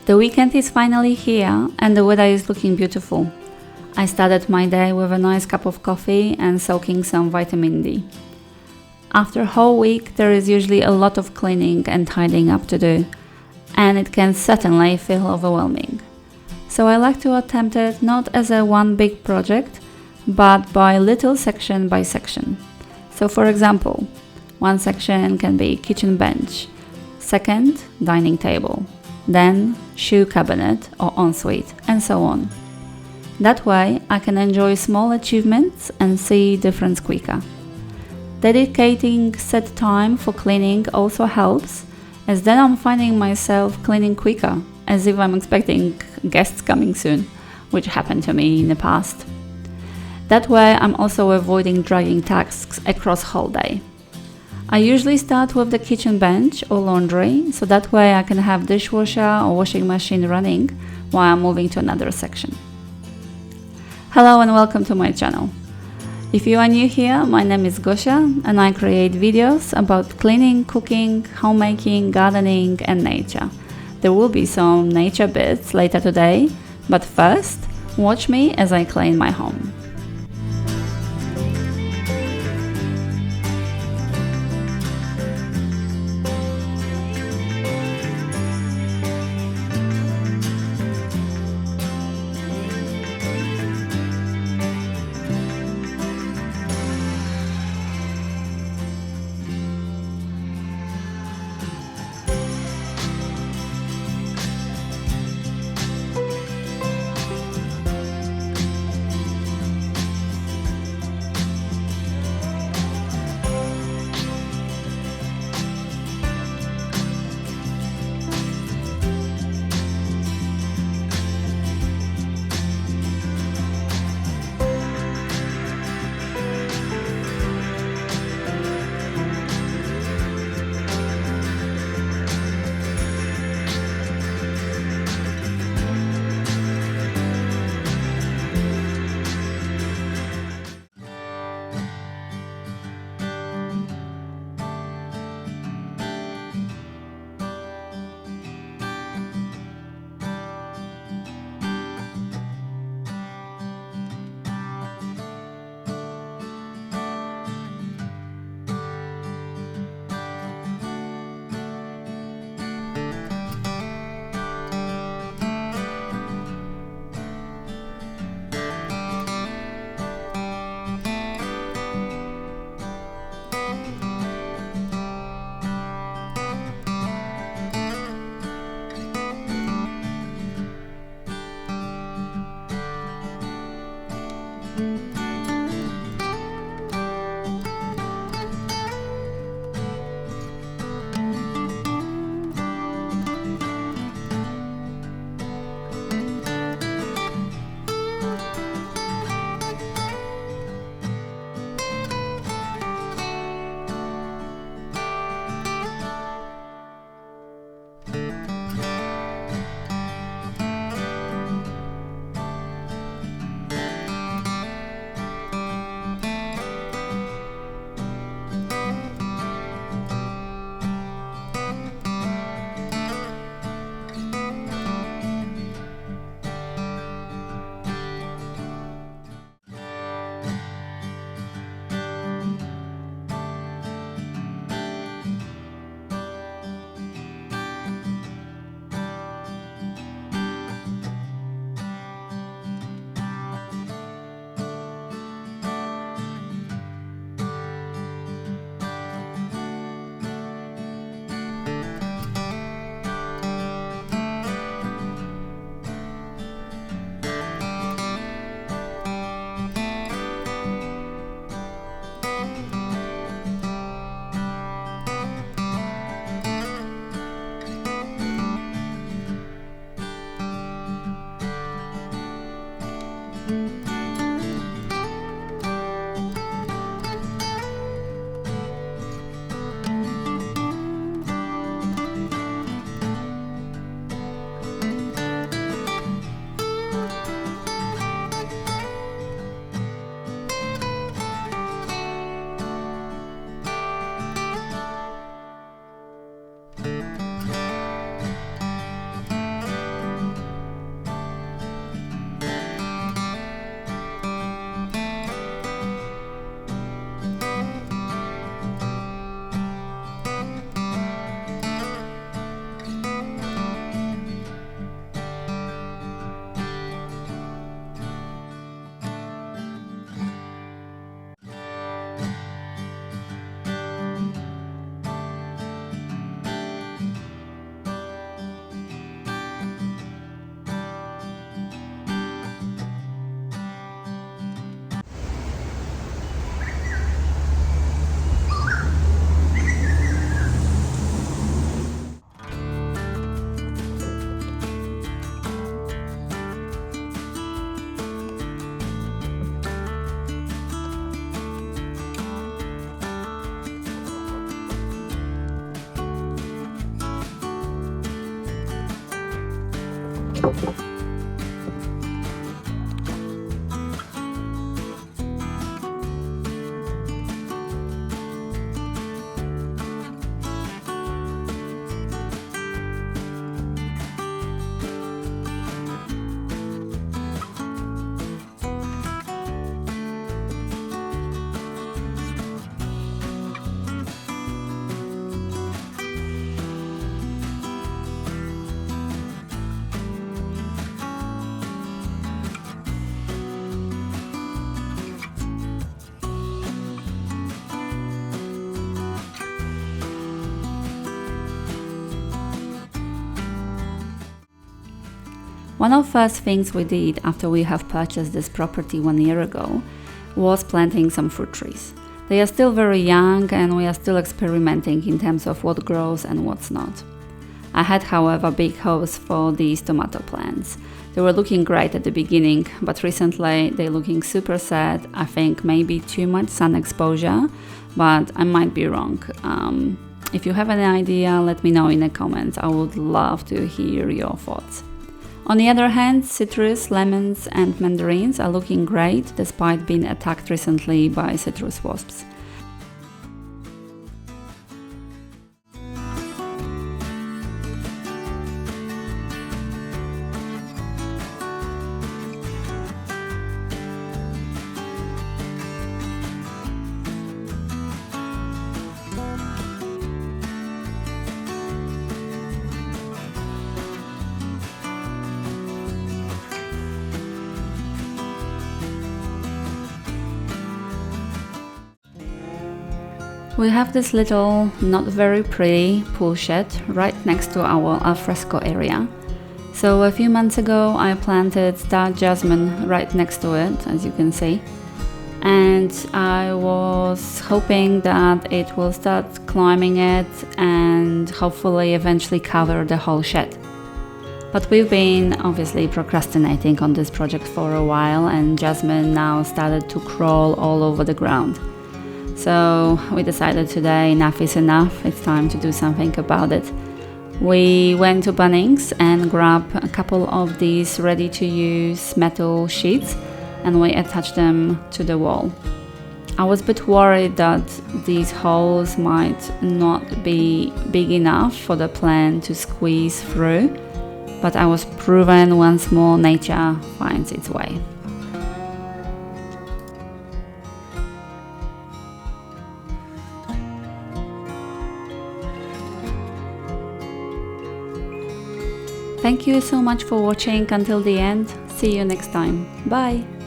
The weekend is finally here and the weather is looking beautiful. I started my day with a nice cup of coffee and soaking some vitamin D. After a whole week, there is usually a lot of cleaning and tidying up to do, and it can certainly feel overwhelming. So I like to attempt it not as a one big project, but by little section by section. So for example, one section can be kitchen bench, second, dining table, then shoe cabinet or ensuite, and so on. That way I can enjoy small achievements and see difference quicker. Dedicating set time for cleaning also helps, as then I'm finding myself cleaning quicker, as if I'm expecting guests coming soon, which happened to me in the past. That way I'm also avoiding dragging tasks across whole day. I usually start with the kitchen bench or laundry, so that way I can have dishwasher or washing machine running while I'm moving to another section. Hello and welcome to my channel. If you are new here, my name is Gosia and I create videos about cleaning, cooking, homemaking, gardening and nature. There will be some nature bits later today, but first, watch me as I clean my home. One of the first things we did after we have purchased this property 1 year ago was planting some fruit trees. They are still very young and we are still experimenting in terms of what grows and what's not. I had, however, big hopes for these tomato plants. They were looking great at the beginning, but recently they're looking super sad. I think maybe too much sun exposure, but I might be wrong. If you have any idea, let me know in the comments. I would love to hear your thoughts. On the other hand, citrus, lemons and mandarins are looking great despite being attacked recently by citrus wasps. We have this little, not very pretty pool shed right next to our alfresco area. So a few months ago I planted Star Jasmin right next to it, as you can see. And I was hoping that it will start climbing it and hopefully eventually cover the whole shed. But we've been obviously procrastinating on this project for a while and Jasmine now started to crawl all over the ground. So we decided today enough is enough, it's time to do something about it. We went to Bunnings and grabbed a couple of these ready-to-use metal sheets and we attached them to the wall. I was a bit worried that these holes might not be big enough for the plant to squeeze through, but I was proven once more nature finds its way. Thank you so much for watching until the end. See you next time. Bye!